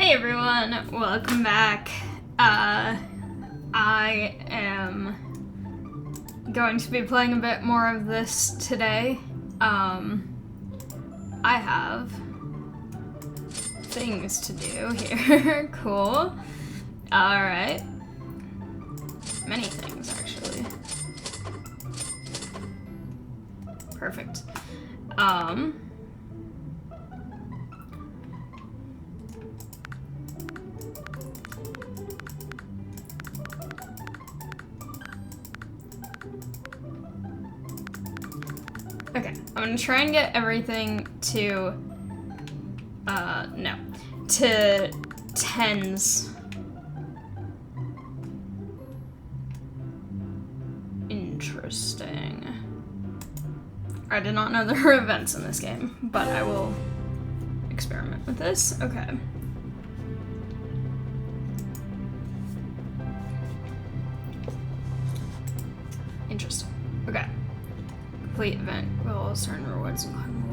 Hey everyone, welcome back. I am going to be playing a bit more of this today. I have things to do here. Cool. Alright. Many things, actually. Perfect. Okay, I'm gonna try and get everything to, to 10s. Interesting. I did not know there were events in this game, but I will experiment with this. Okay. Interesting. Okay. Complete event will certain rewards and climb the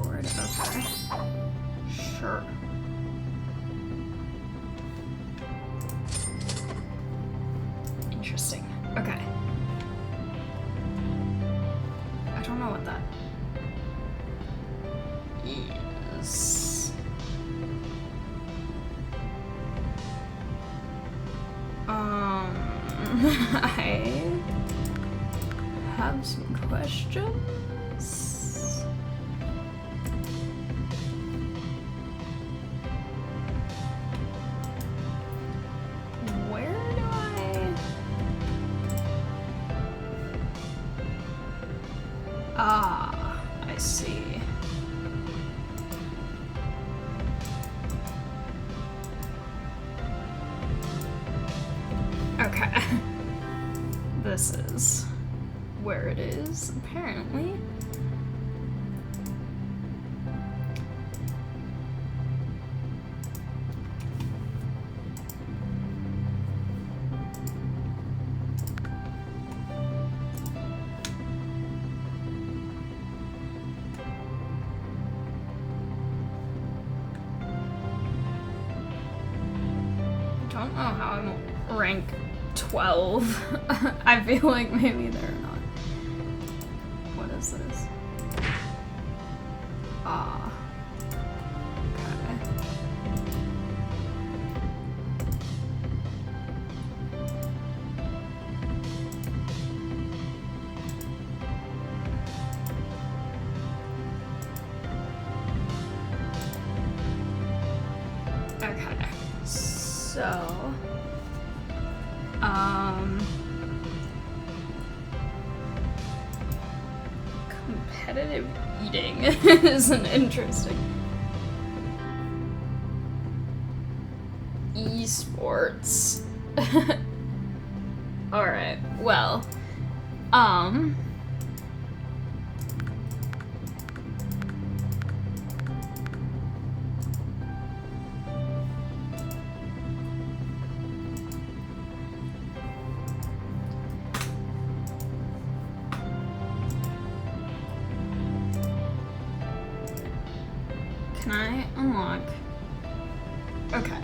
leaderboard. Okay. Sure. Interesting. Okay. I don't know what that is. I have some questions. Where do I see. Okay. This is where it is, apparently. I don't know how I'm rank 12. I feel like maybe they're not. What is this? Ah. Okay. Okay. So competitive eating is an interesting. Esports. Alright, well, can I unlock? Okay.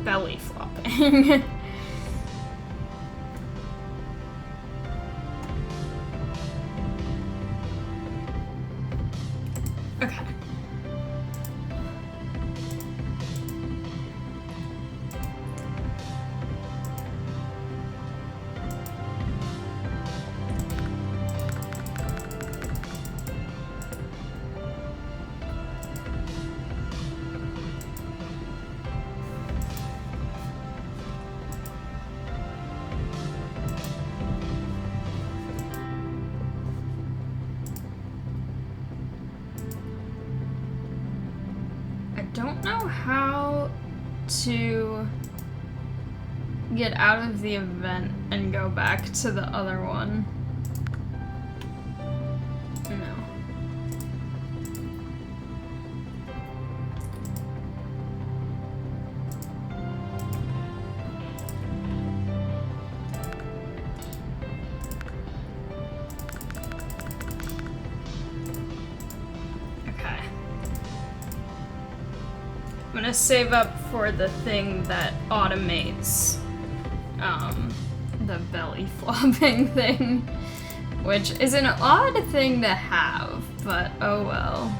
Belly flopping. Okay. I don't know how to get out of the event and go back to the other one. No. I'm gonna save up for the thing that automates the belly flopping thing, which is an odd thing to have, but oh well.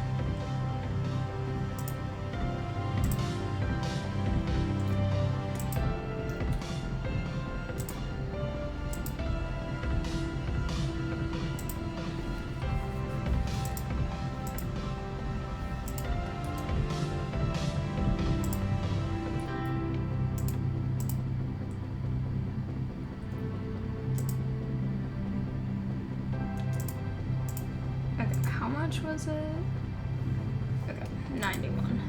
Was it? Okay, 91.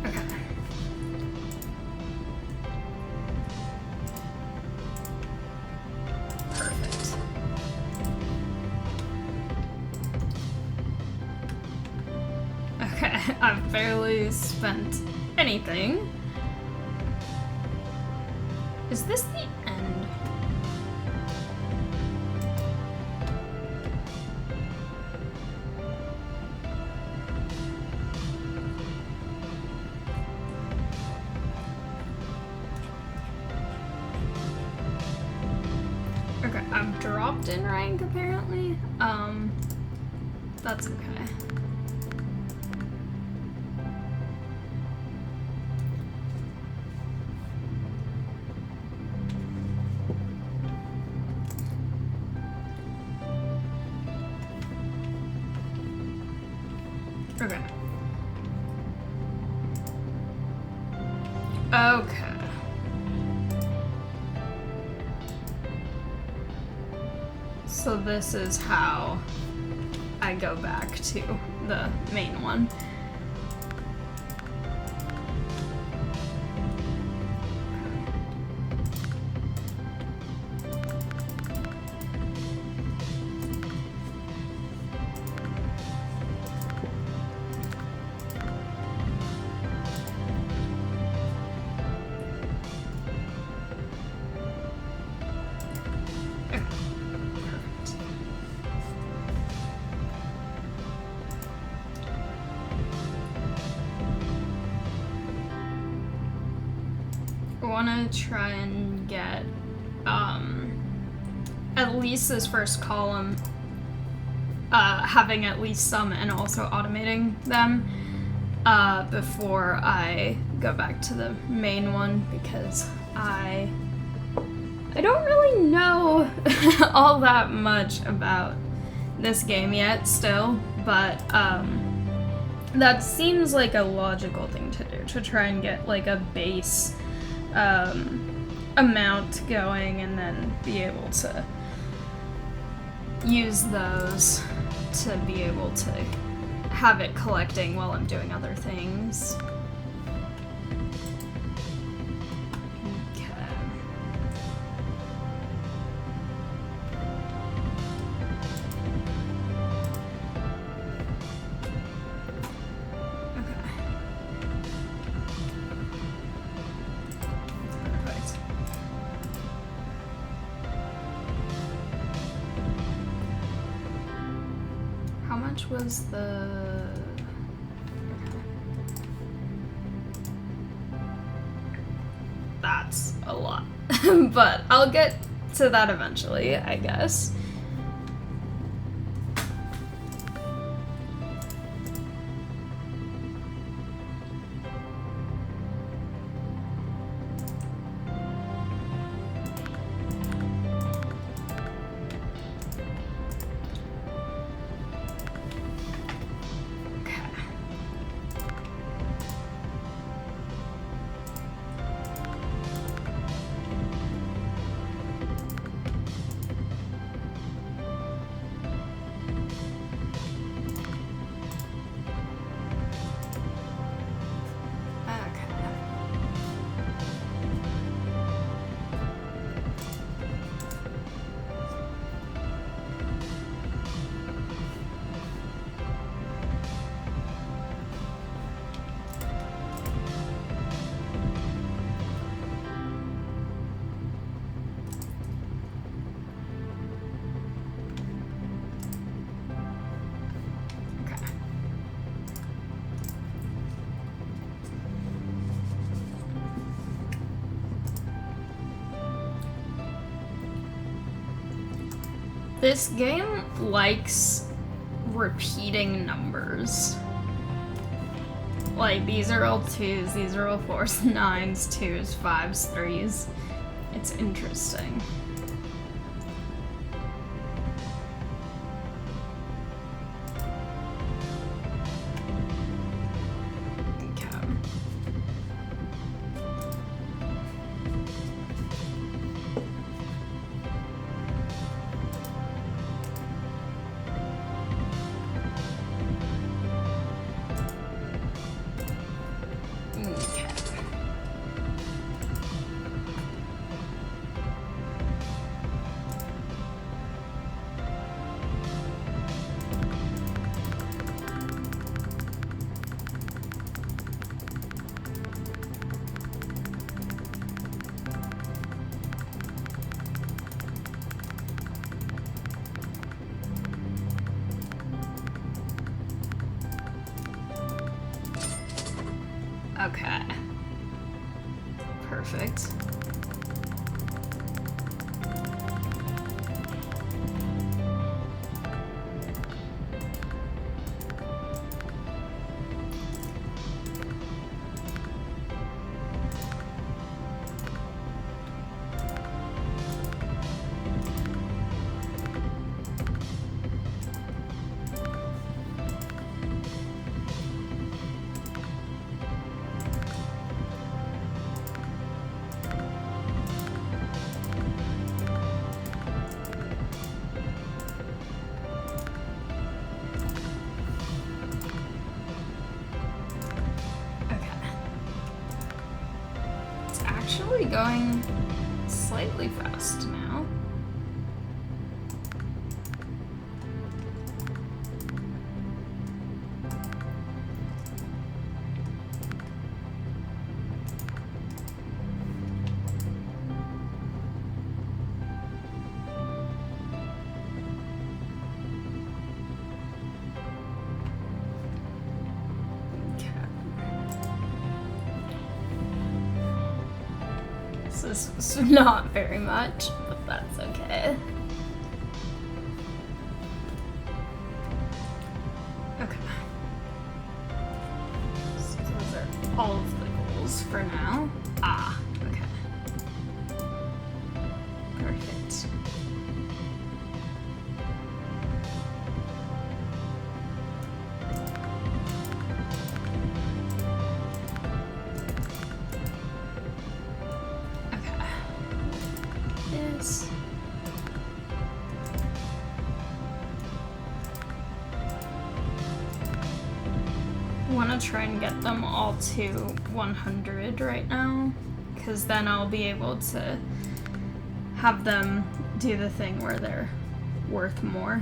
Okay. Perfect. Okay, I've barely spent anything. Is this the end? Okay, I've dropped in rank apparently. That's okay. Okay. Okay. So this is how I go back to the main one. Want to try and get at least this first column having at least some and also automating them before I go back to the main one, because I don't really know all that much about this game yet still, but that seems like a logical thing to do, to try and get like a base amount going and then be able to use those to be able to have it collecting while I'm doing other things. Was the... That's a lot. But I'll get to that eventually, I guess. This game likes repeating numbers. Like, these are all 2s, these are all 4s, 9s, 2s, 5s, 3s. It's interesting. Okay. Perfect. Actually going slightly fast now. This is not very much, but that's okay. Okay. So those are all of the goals for now. Ah, okay. Perfect. I want to try and get them all to 100 right now, because then I'll be able to have them do the thing where they're worth more.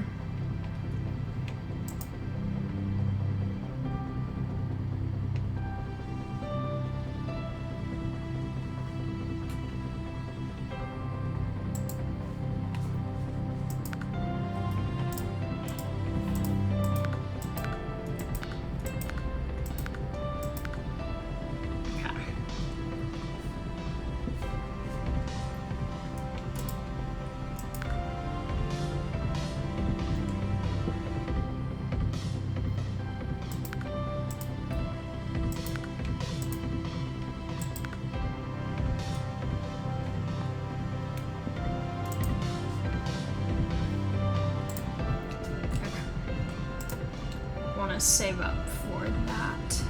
Save up for that,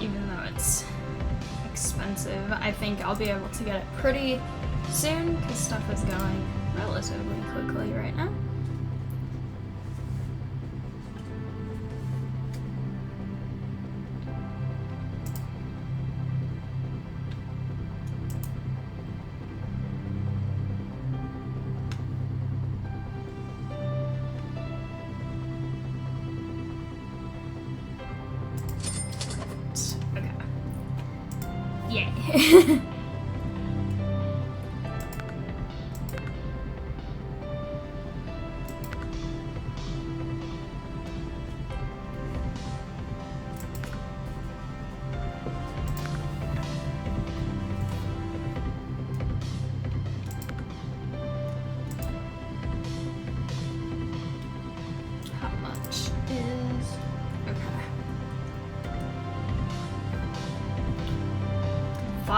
even though it's expensive. I think I'll be able to get it pretty soon because stuff is going relatively quickly right now. Yay.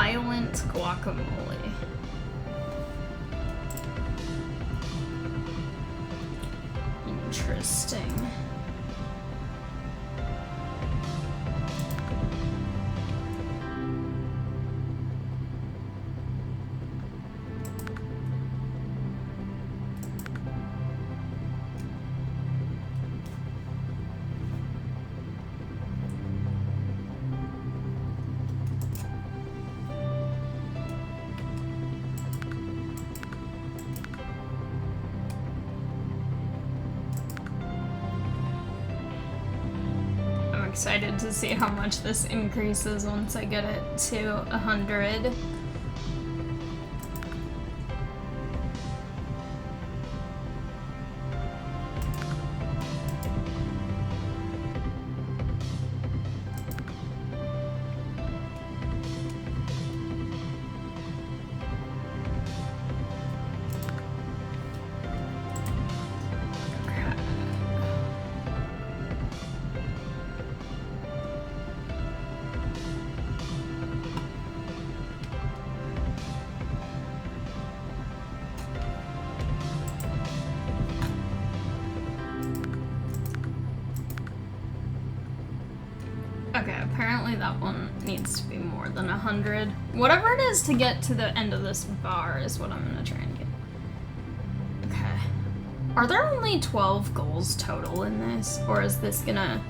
violent guacamole. Interesting. Excited to see how much this increases once I get it to 100. Okay, apparently that one needs to be more than 100. Whatever it is to get to the end of this bar is what I'm gonna try and get. Okay. Are there only 12 goals total in this? Or is this gonna...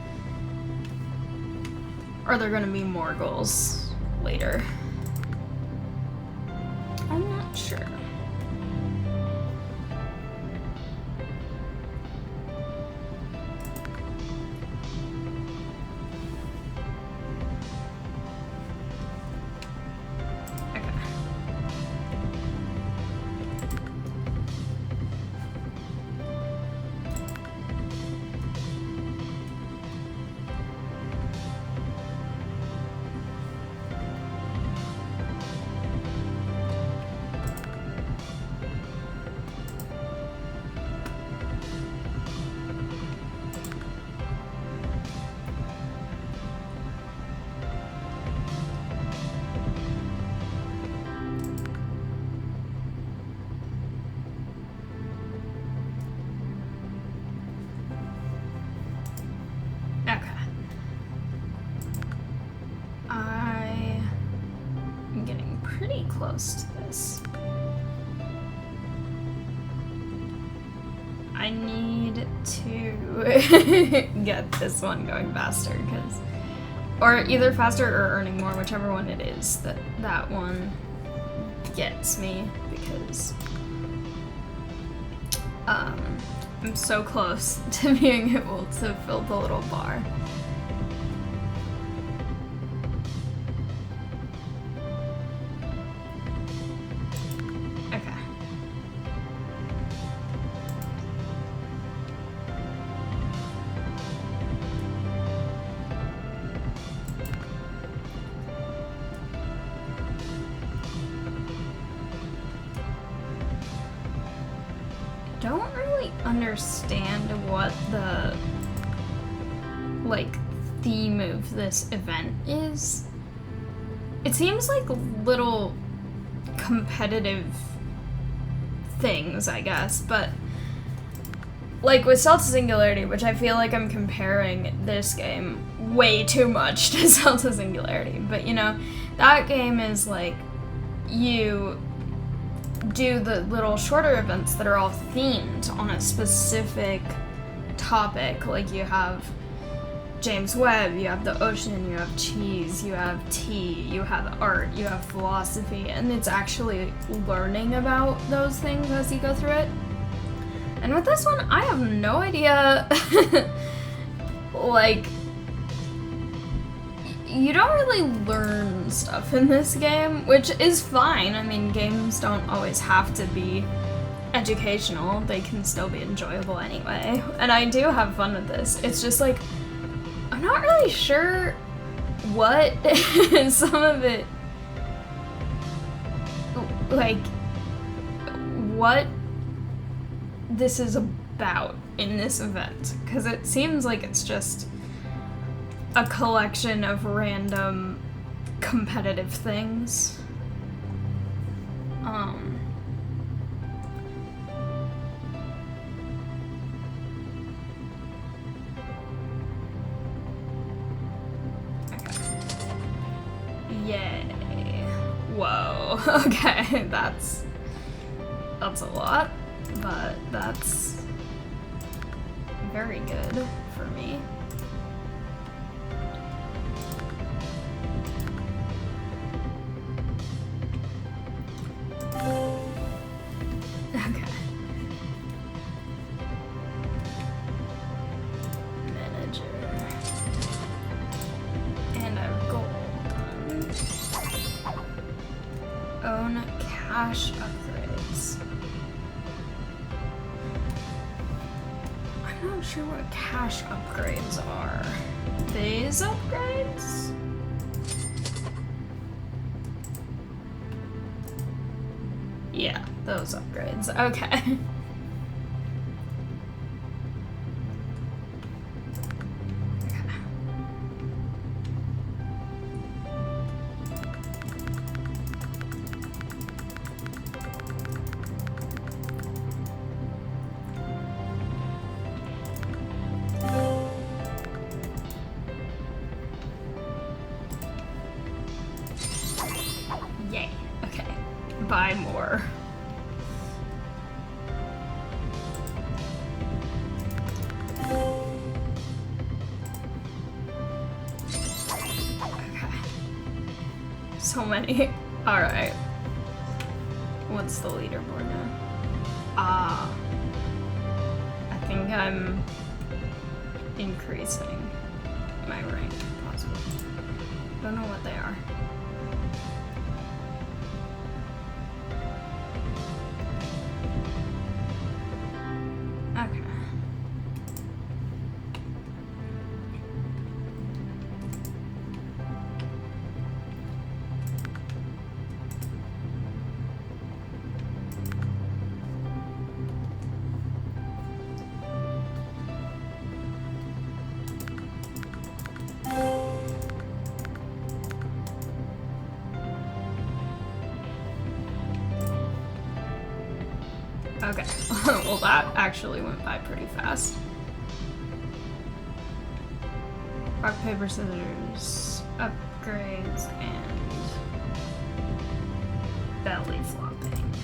Are there gonna be more goals later? I'm not sure. Close to this. I need to get this one going faster, because, or either faster or earning more, whichever one it is, that one gets me, because I'm so close to being able to fill the little bar. Don't really understand what the, like, theme of this event is. It seems like little competitive things, I guess, but like with Celta Singularity, which I feel like I'm comparing this game way too much to Celta Singularity, but you know, that game is like, you do the little shorter events that are all themed on a specific topic. Like you have James Webb, you have the ocean, you have cheese, you have tea, you have art, you have philosophy, and it's actually learning about those things as you go through it. And with this one, I have no idea. Like, you don't really learn stuff in this game, which is fine. I mean, games don't always have to be educational. They can still be enjoyable anyway. And I do have fun with this. It's just like, I'm not really sure what some of it, like, what this is about in this event. Because it seems like it's just a collection of random competitive things. Yay. Whoa. Okay, that's a lot, but that's very good for me. Okay. Manager. And I have gold. Own cash upgrades. I'm not sure what cash upgrades are. These upgrades? Yeah, those upgrades. Okay. Yay. Okay. Buy more. Okay. So many. Alright. What's the leaderboard now? I think I'm increasing my rank, possibly. Don't know what they are. Okay. Okay. Well, that actually went by pretty fast. Rock, paper, scissors, upgrades, and belly flopping.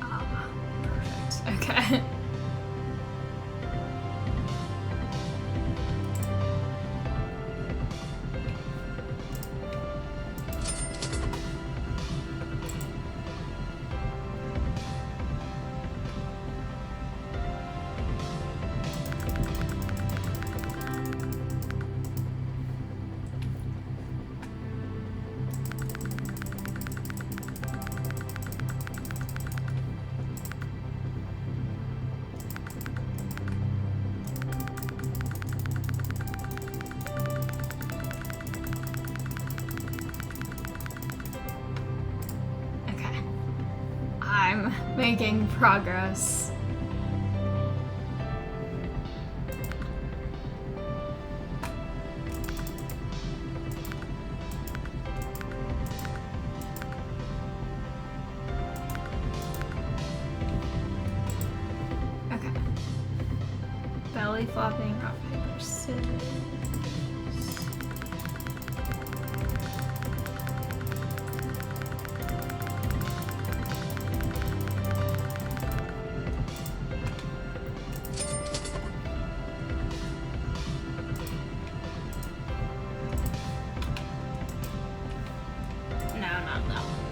Ah, perfect. Okay. I'm making progress. Okay. Belly flopping, rock, paper, scissors.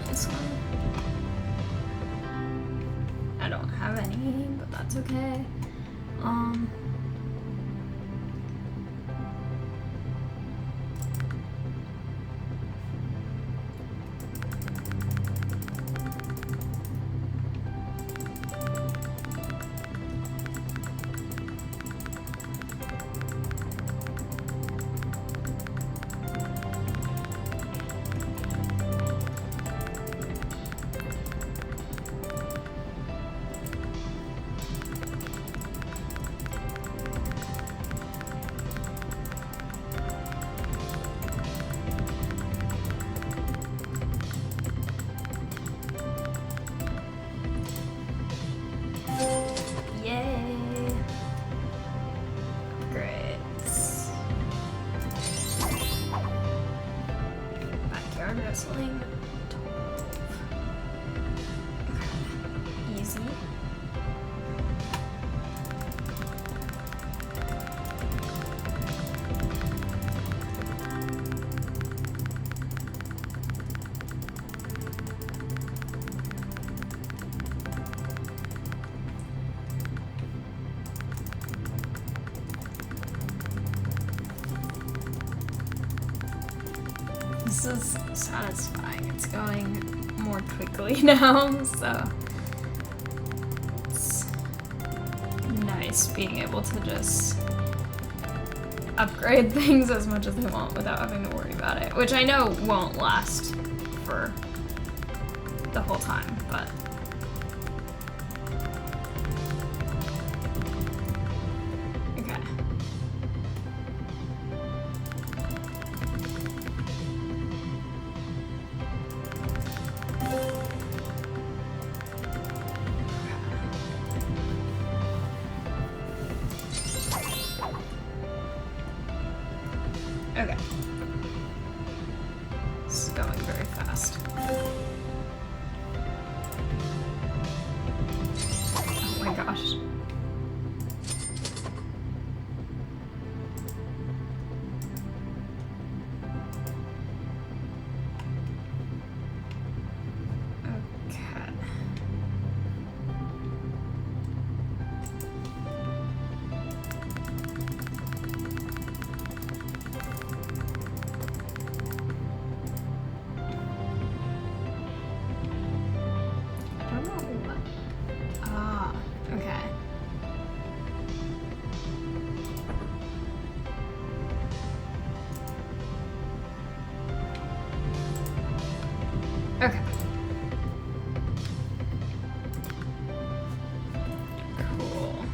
This one. I don't have any, but that's okay. this is satisfying. It's going more quickly now, so it's nice being able to just upgrade things as much as they want without having to worry about it, which I know won't last for the whole time, but okay. Okay. It's going very fast. Oh my gosh. Okay. I don't know what. Ah, okay. Okay. Cool.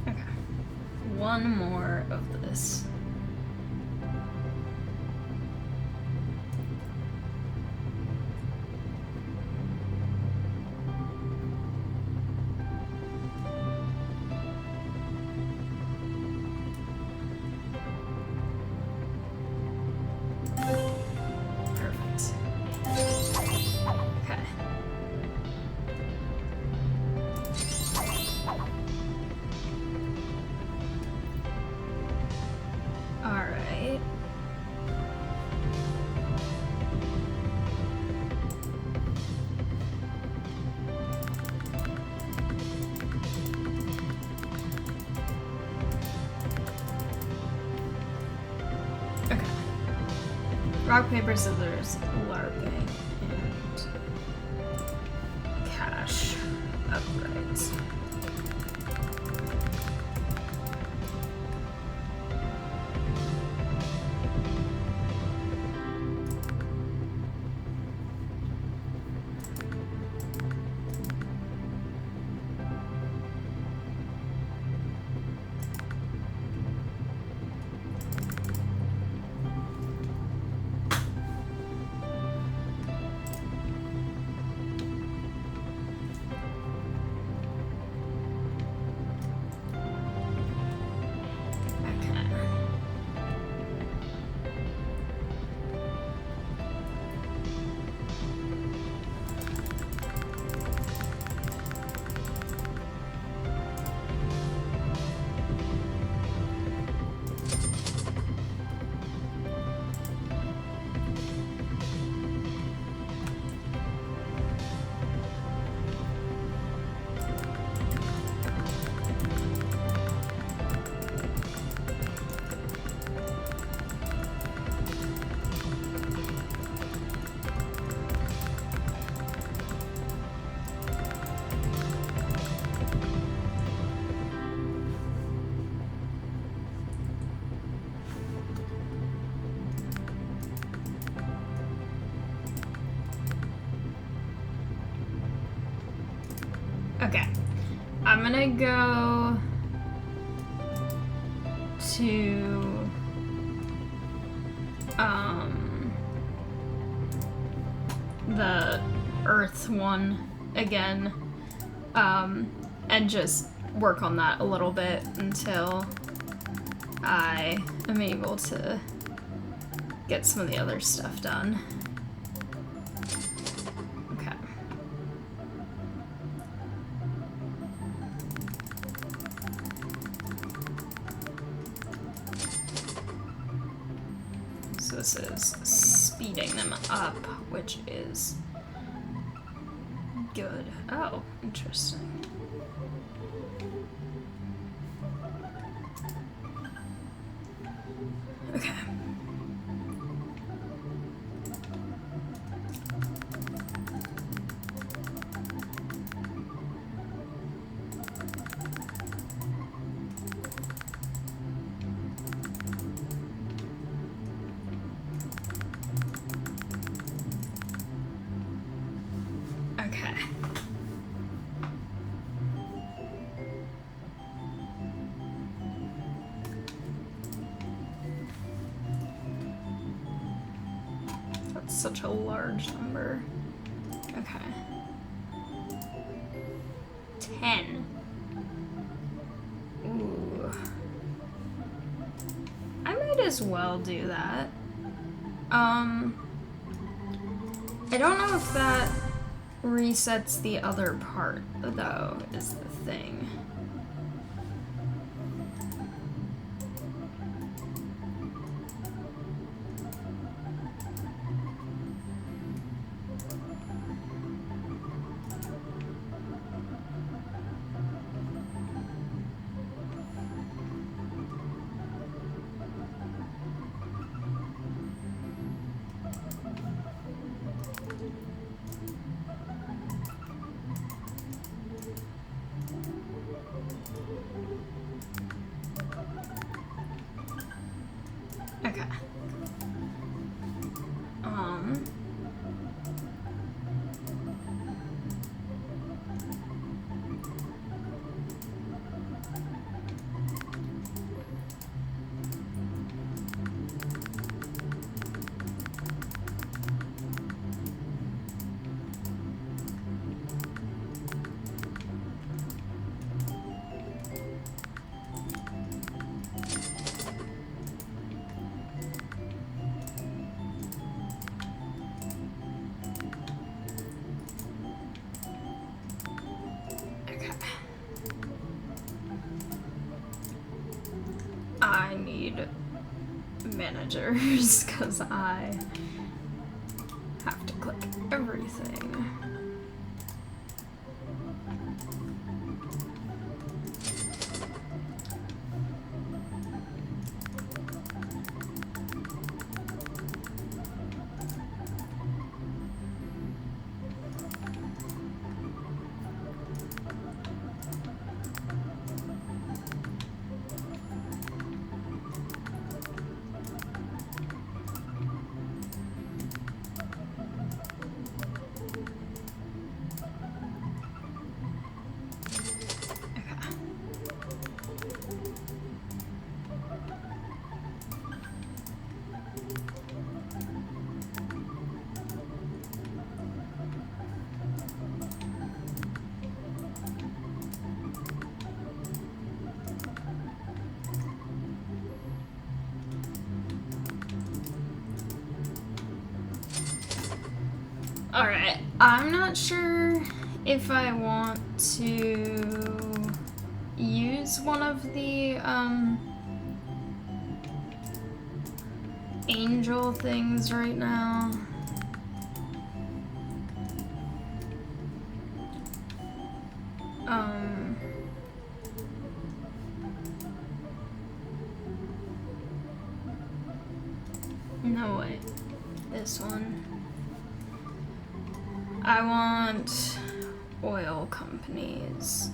Okay. One more of this. Perfect. Okay. All right. Okay. Rock, paper, scissors, LARPing, and cash upgrades. Okay. Okay. I'm gonna go to the Earth one again, and just work on that a little bit until I am able to get some of the other stuff done. Okay. So this is speeding them up, which is good. Oh, interesting. Okay. Okay. That's such a large number. Okay. 10. Ooh. I might as well do that. I don't know if that resets the other part, though, is the thing. Okay. I need managers because I have to click everything. Alright, I'm not sure if I want to use one of the angel things right now. No, wait. This one. I want oil companies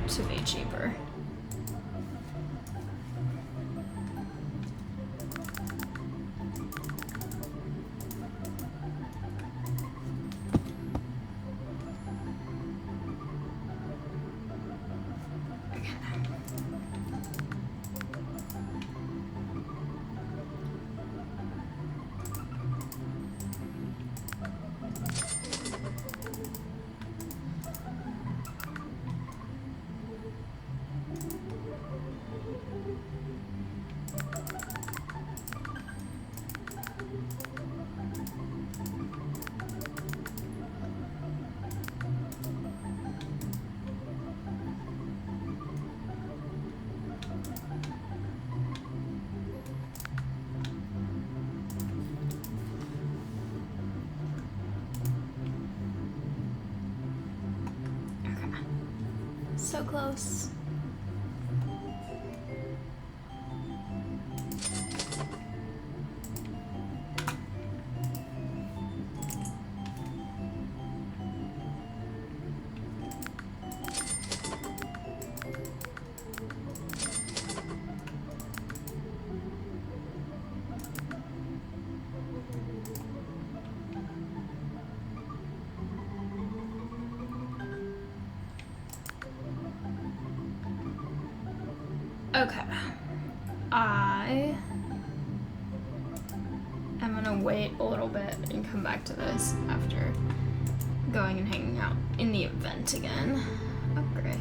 to be cheaper. so close. Okay, I am gonna wait a little bit and come back to this after going and hanging out in the event again. Upgrade.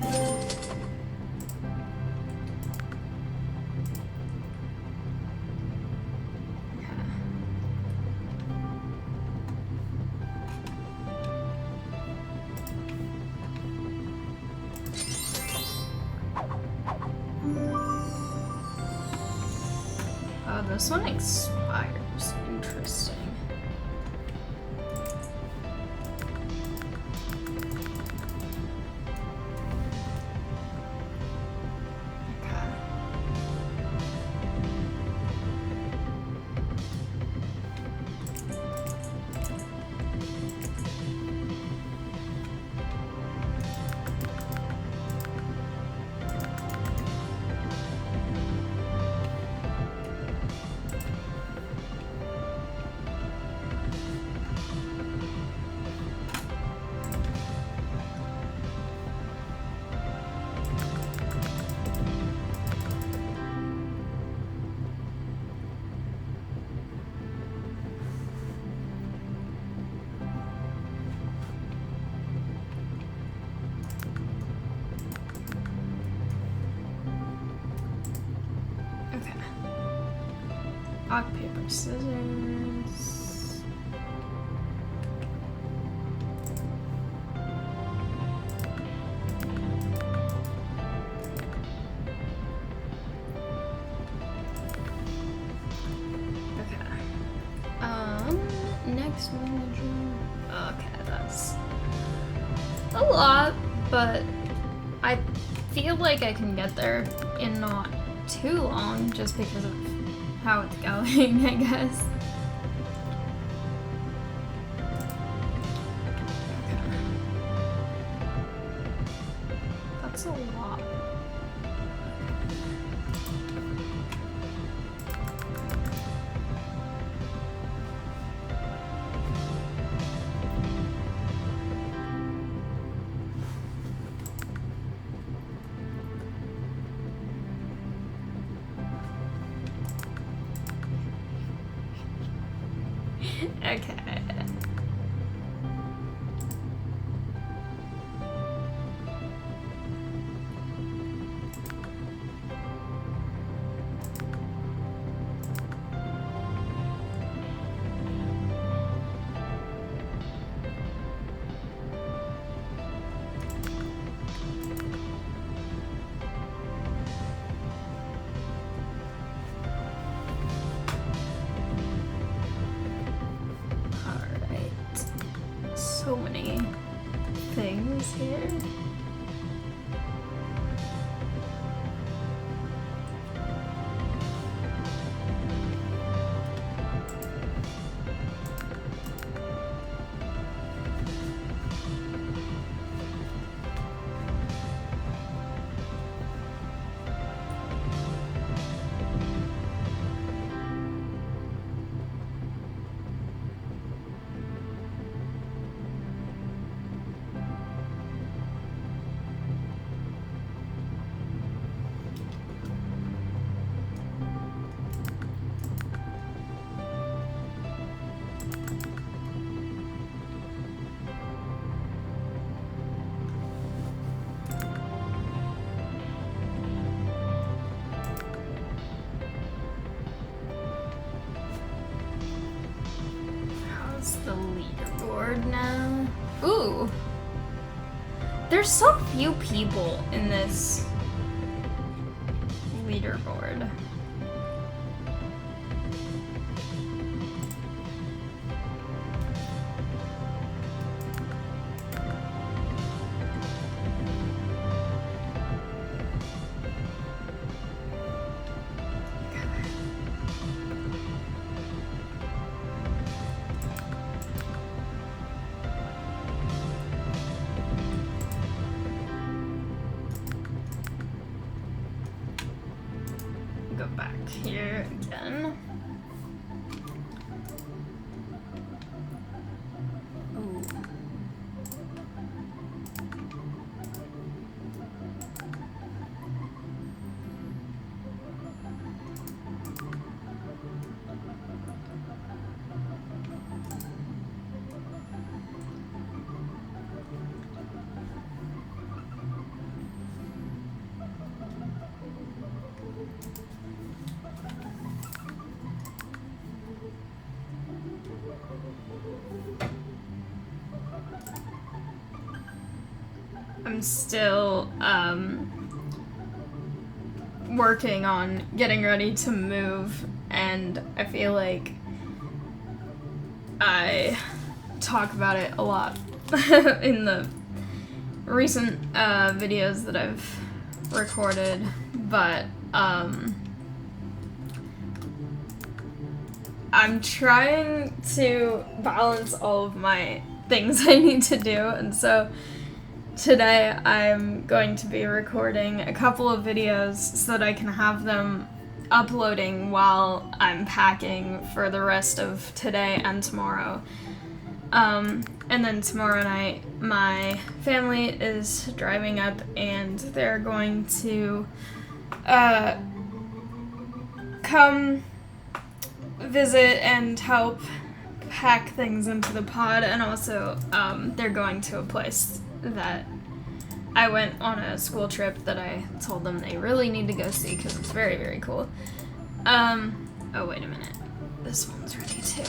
This one expires. Interesting. Okay. Rock, paper, scissors. Okay. Next manager. Okay, that's a lot, but I feel like I can get there in not too long just because of how it's going, I guess. Okay. That's a lot. Okay. So many things here. The leaderboard now. Ooh. There's so few people in this leaderboard. here again. Ooh. I'm still working on getting ready to move, and I feel like I talk about it a lot in the recent videos that I've recorded, but I'm trying to balance all of my things I need to do, and so today I'm going to be recording a couple of videos so that I can have them uploading while I'm packing for the rest of today and tomorrow. And then tomorrow night my family is driving up and they're going to come visit and help pack things into the pod, and also they're going to a place that I went on a school trip that I told them they really need to go see because it's very, very cool. Oh, wait a minute. This one's ready too.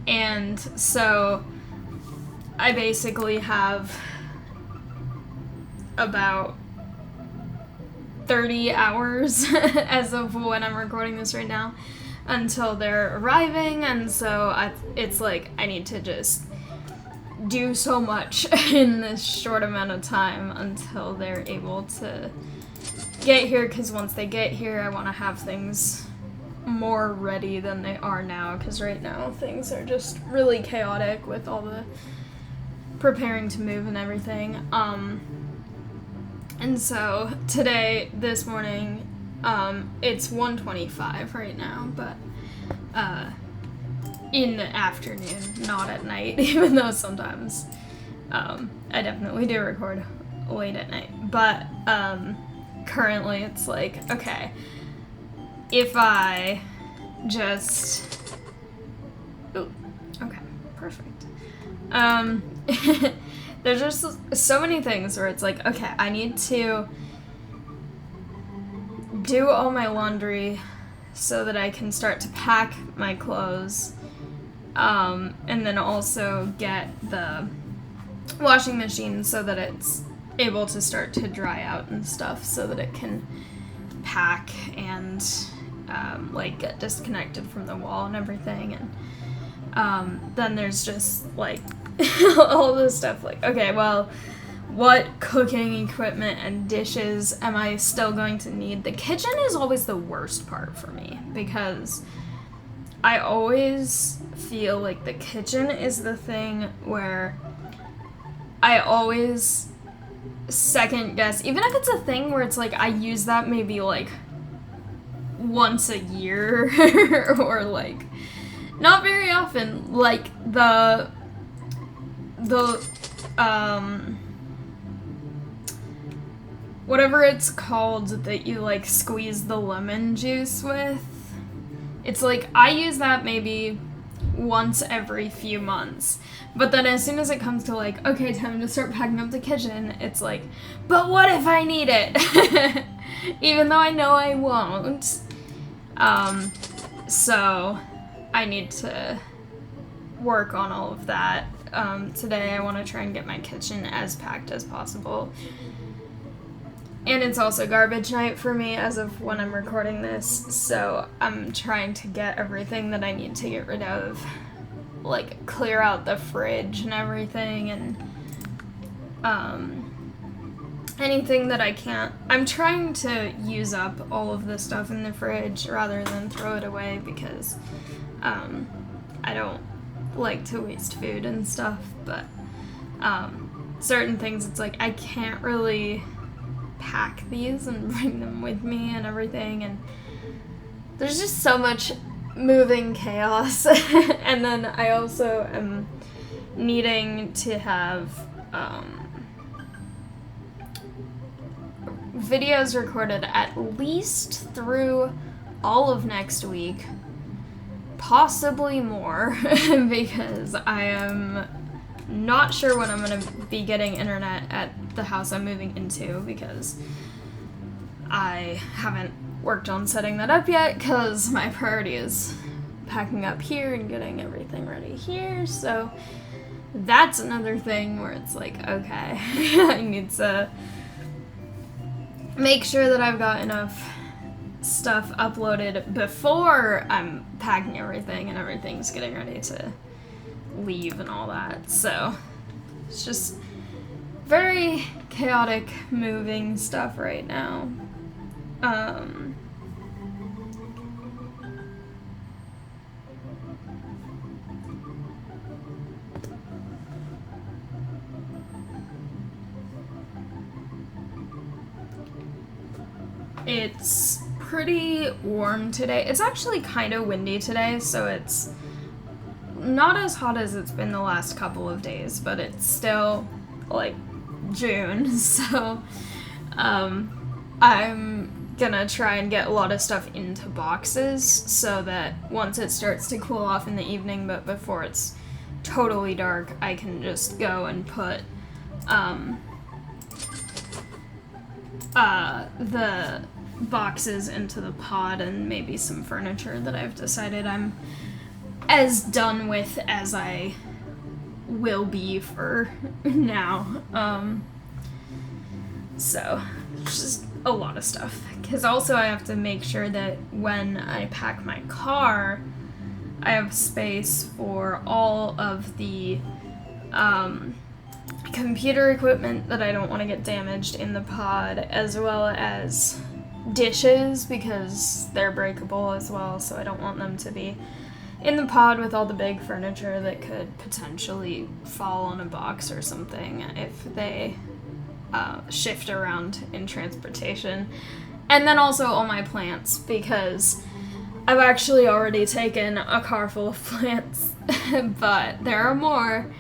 And so I basically have about 30 hours as of when I'm recording this right now until they're arriving, and so it's like I need to just do so much in this short amount of time until they're able to get here, because once they get here I want to have things more ready than they are now, because right now things are just really chaotic with all the preparing to move and everything. And so today, this morning, it's 1:25 right now, but in the afternoon, not at night, even though sometimes I definitely do record late at night. But currently it's like, okay, if I just... Ooh, okay, perfect. There's just so many things where it's like, okay, I need to do all my laundry so that I can start to pack my clothes, and then also get the washing machine so that it's able to start to dry out and stuff so that it can pack and like get disconnected from the wall and everything. And then there's just like all this stuff like, okay, well, what cooking equipment and dishes am I still going to need? The kitchen is always the worst part for me because I always feel like the kitchen is the thing where I always second guess, even if it's a thing where it's like I use that maybe like once a year or like not very often, like the whatever it's called that you like squeeze the lemon juice with. It's like I use that maybe once every few months. But then as soon as it comes to like, okay, time to start packing up the kitchen, it's like, but what if I need it? Even though I know I won't. So I need to work on all of that. Today I want to try and get my kitchen as packed as possible. And it's also garbage night for me as of when I'm recording this, so I'm trying to get everything that I need to get rid of, like clear out the fridge and everything, and anything that I can't. I'm trying to use up all of the stuff in the fridge rather than throw it away because I don't like to waste food and stuff, but certain things it's like I can't really pack these and bring them with me and everything, and there's just so much moving chaos. And then I also am needing to have videos recorded at least through all of next week, possibly more, because I am not sure when I'm going to be getting internet at the house I'm moving into, because I haven't worked on setting that up yet, because my priority is packing up here and getting everything ready here. So that's another thing where it's like, okay, I need to make sure that I've got enough stuff uploaded before I'm packing everything and everything's getting ready to leave and all that. So it's just very chaotic moving stuff right now. It's pretty warm today. It's actually kind of windy today, so it's not as hot as it's been the last couple of days, but it's still like June, so I'm gonna try and get a lot of stuff into boxes so that once it starts to cool off in the evening, but before it's totally dark, I can just go and put the boxes into the pod and maybe some furniture that I've decided I'm as done with as I will be for now. So just a lot of stuff, because also I have to make sure that when I pack my car, I have space for all of the computer equipment that I don't want to get damaged in the pod, as well as dishes, because they're breakable as well, so I don't want them to be in the pod with all the big furniture that could potentially fall on a box or something if they shift around in transportation. And then also all my plants, because I've actually already taken a car full of plants, but there are more.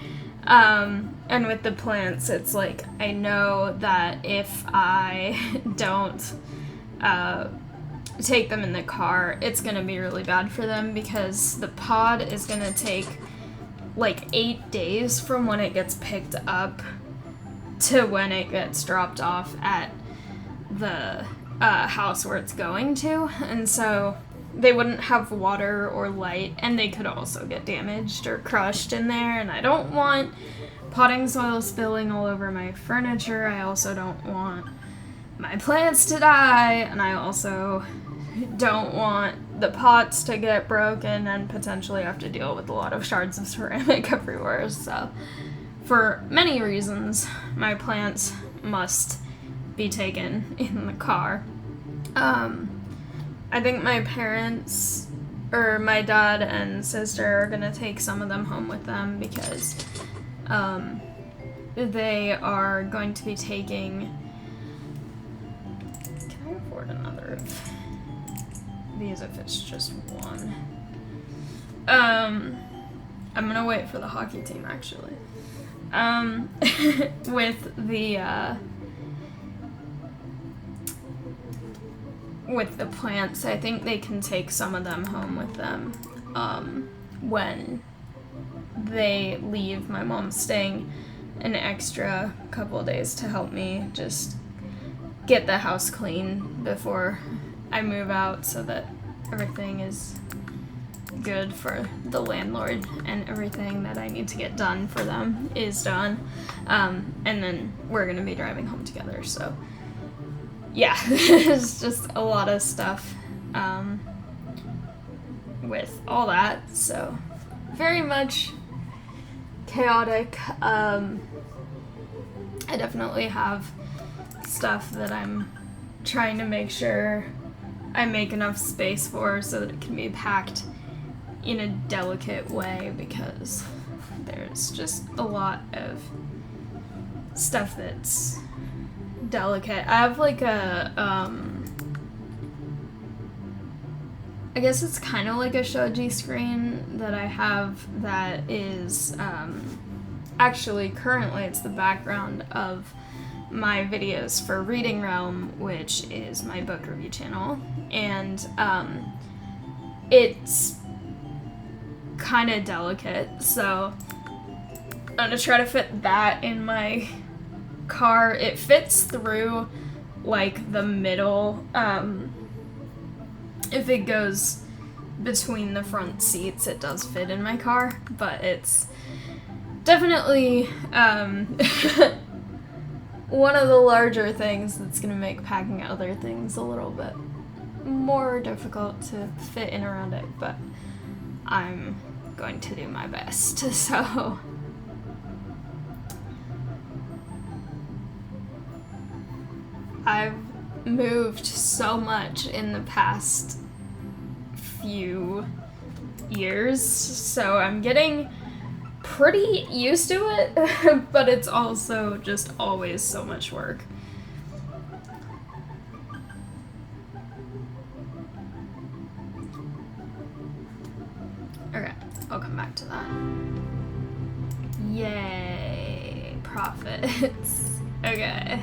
And with the plants, it's like, I know that if I don't take them in the car, it's gonna be really bad for them, because the pod is gonna take like 8 days from when it gets picked up to when it gets dropped off at the house where it's going to, and so they wouldn't have water or light, and they could also get damaged or crushed in there, and I don't want potting soil spilling all over my furniture. I also don't want my plants to die, and I also don't want the pots to get broken and potentially have to deal with a lot of shards of ceramic everywhere. So for many reasons, my plants must be taken in the car. I think my parents, or my dad and sister, are gonna take some of them home with them, because they are going to be taking... Can I afford another of these if it's just one? I'm gonna wait for the hockey team, actually. With the plants, I think they can take some of them home with them when they leave. My mom's staying an extra couple of days to help me just get the house clean before I move out, so that everything is good for the landlord and everything that I need to get done for them is done. And then we're gonna be driving home together, so yeah, it's just a lot of stuff with all that, so very much chaotic. I definitely have stuff that I'm trying to make sure I make enough space for so that it can be packed in a delicate way, because there's just a lot of stuff that's delicate. I have like a, I guess it's kind of like a shoji screen that I have that is, actually currently it's the background of my videos for Reading Realm, which is my book review channel, and it's kind of delicate, so I'm gonna try to fit that in my car. It fits through like the middle, if it goes between the front seats, it does fit in my car, but it's definitely one of the larger things that's going to make packing other things a little bit more difficult to fit in around it, but I'm going to do my best. So I've moved so much in the past few years, so I'm getting pretty used to it, but it's also just always so much work. Okay, I'll come back to that. Yay, profits. Okay.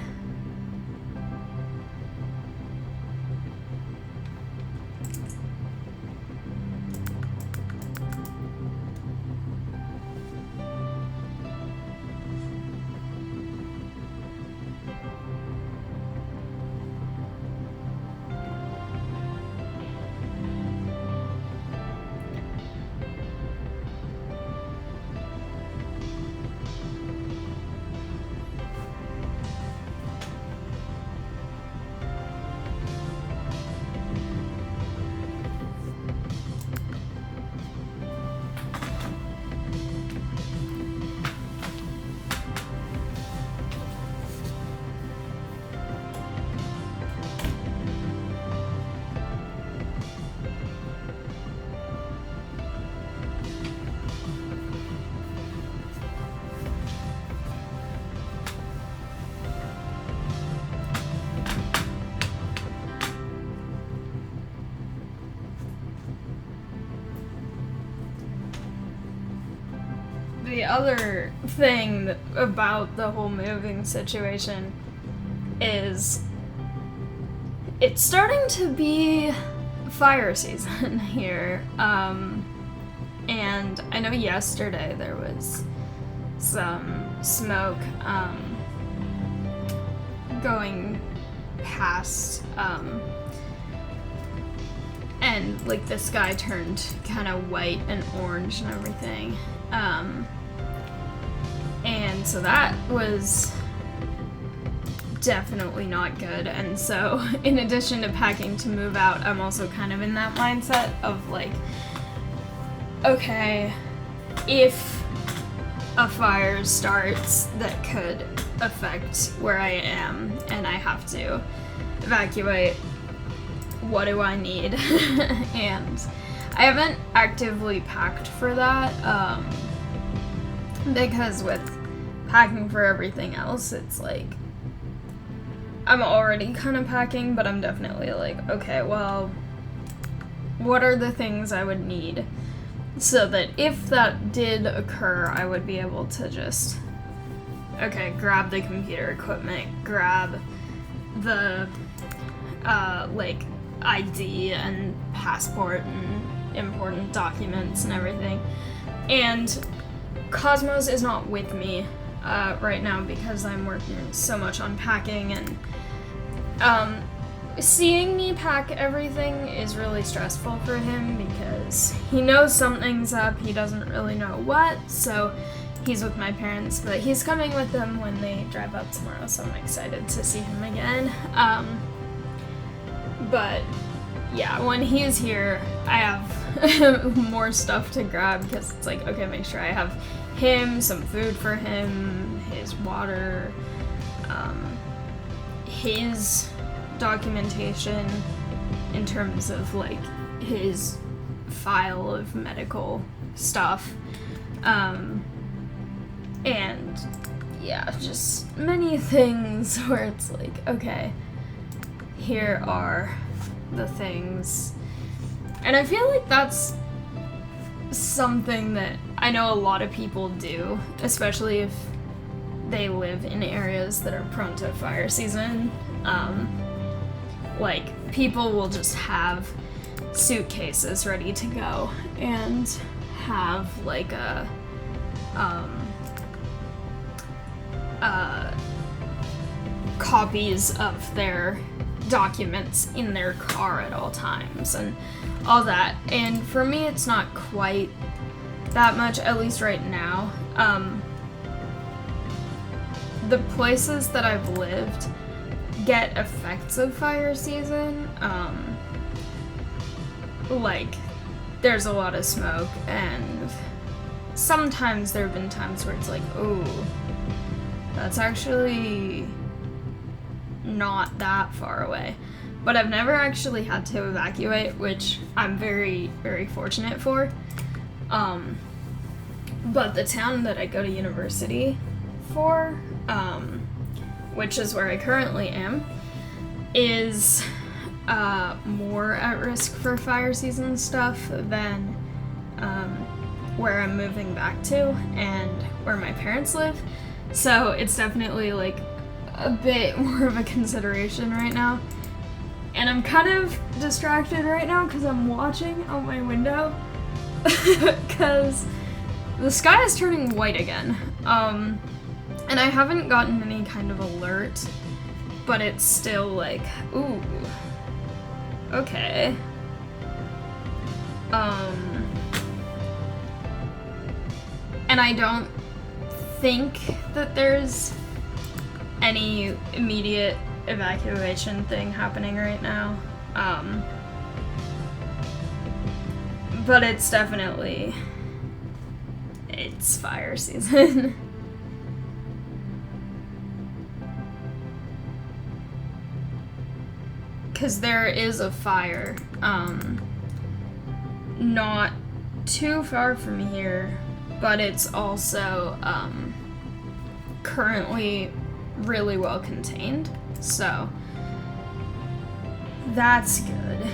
The other thing about the whole moving situation is it's starting to be fire season here. And I know yesterday there was some smoke going past, and like the sky turned kind of white and orange and everything. And so that was definitely not good. And so in addition to packing to move out, I'm also kind of in that mindset of like, okay, if a fire starts that could affect where I am and I have to evacuate, what do I need? And I haven't actively packed for that, because with packing for everything else, it's like, I'm already kind of packing, but I'm definitely like, okay, well, what are the things I would need so that if that did occur, I would be able to just, okay, grab the computer equipment, grab the, like, ID and passport and important documents and everything. And Cosmos is not with me right now because I'm working so much on packing, and seeing me pack everything is really stressful for him because he knows something's up, he doesn't really know what, so he's with my parents, but he's coming with them when they drive up tomorrow, so I'm excited to see him again. But yeah, when he's here, I have more stuff to grab because it's like, okay, make sure I have him, some food for him, his water, his documentation in terms of like his file of medical stuff, and yeah, just many things where it's like, okay, here are the things. And I feel like that's something that I know a lot of people do, especially if they live in areas that are prone to fire season. Like, people will just have suitcases ready to go and have like a copies of their documents in their car at all times and all that. And for me, it's not quite that much, at least right now. The places that I've lived get effects of fire season. Like, there's a lot of smoke, and sometimes there have been times where it's like, ooh, that's actually not that far away. But I've never actually had to evacuate, which I'm very, very fortunate for. But the town that I go to university for, which is where I currently am, is more at risk for fire season stuff than where I'm moving back to and where my parents live. So it's definitely like a bit more of a consideration right now. And I'm kind of distracted right now because I'm watching out my window because the sky is turning white again. And I haven't gotten any kind of alert, but it's still like, ooh, okay. And I don't think that there's any immediate evacuation thing happening right now. But it's definitely, it's fire season. Because there is a fire, not too far from here, but it's also, currently really well contained, so that's good.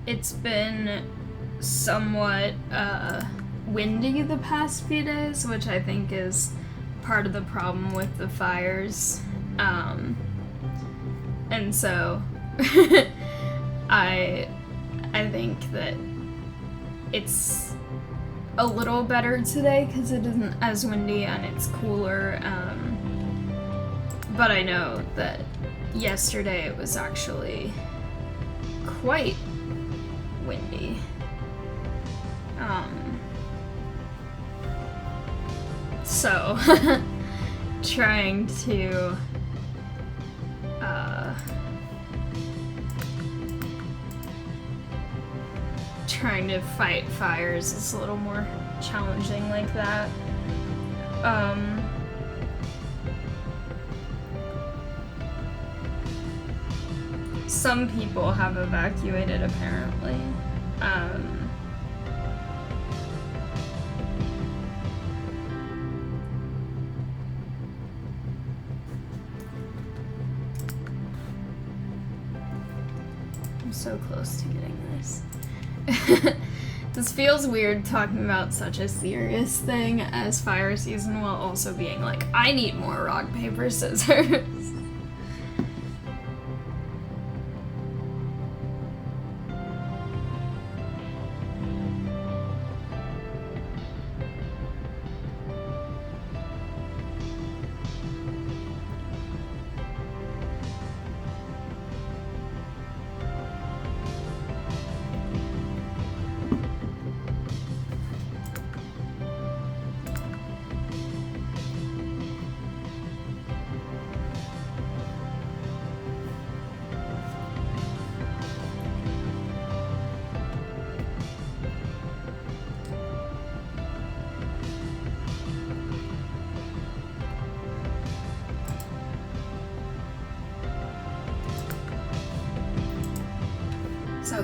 It's been somewhat windy the past few days, which I think is part of the problem with the fires. And so I think that it's a little better today because it isn't as windy and it's cooler. But I know that yesterday it was actually quite windy. So trying to fight fires is a little more challenging like that. Some people have evacuated, apparently. I'm so close to getting this. This feels weird talking about such a serious thing as fire season while also being like, I need more rock, paper, scissors.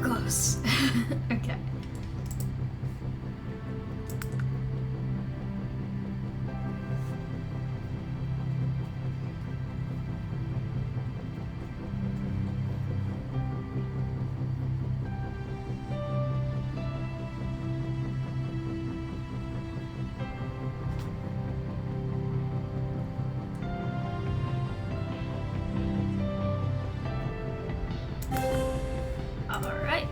close. Okay. Alright.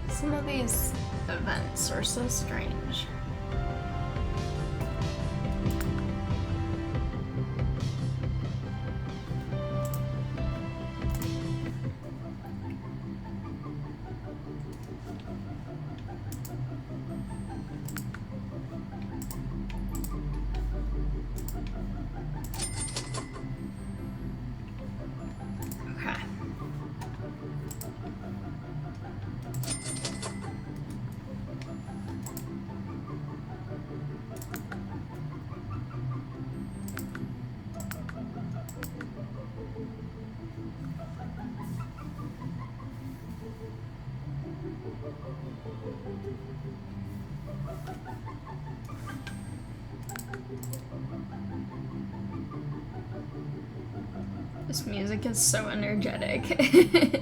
Some of these events are so strange. Okay. This music is so energetic.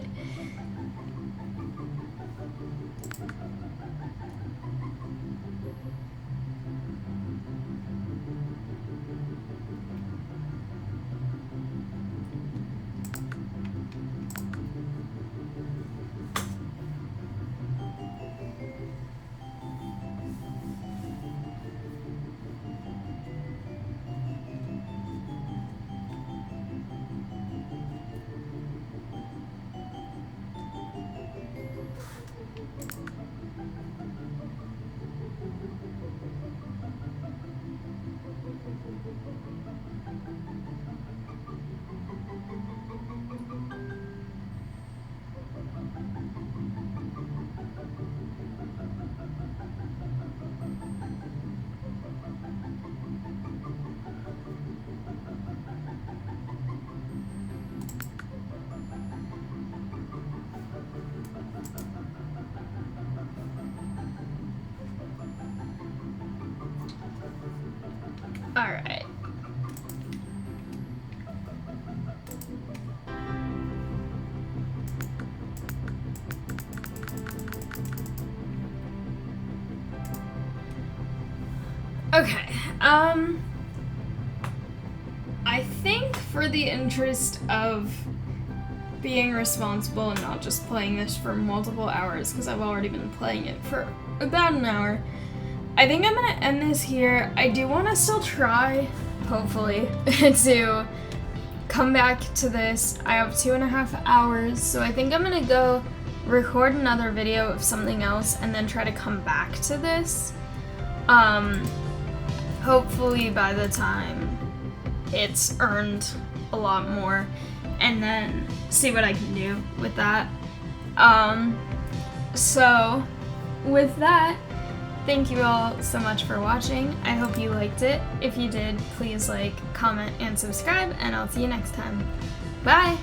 Alright. Okay, I think for the interest of being responsible and not just playing this for multiple hours, because I've already been playing it for about an hour, I think I'm gonna end this here. I do want to still try, hopefully, to come back to this. I have 2.5 hours, so I think I'm gonna go record another video of something else and then try to come back to this. Hopefully by the time it's earned a lot more, and then see what I can do with that. So with that, thank you all so much for watching. I hope you liked it. If you did, please like, comment, and subscribe, and I'll see you next time. Bye!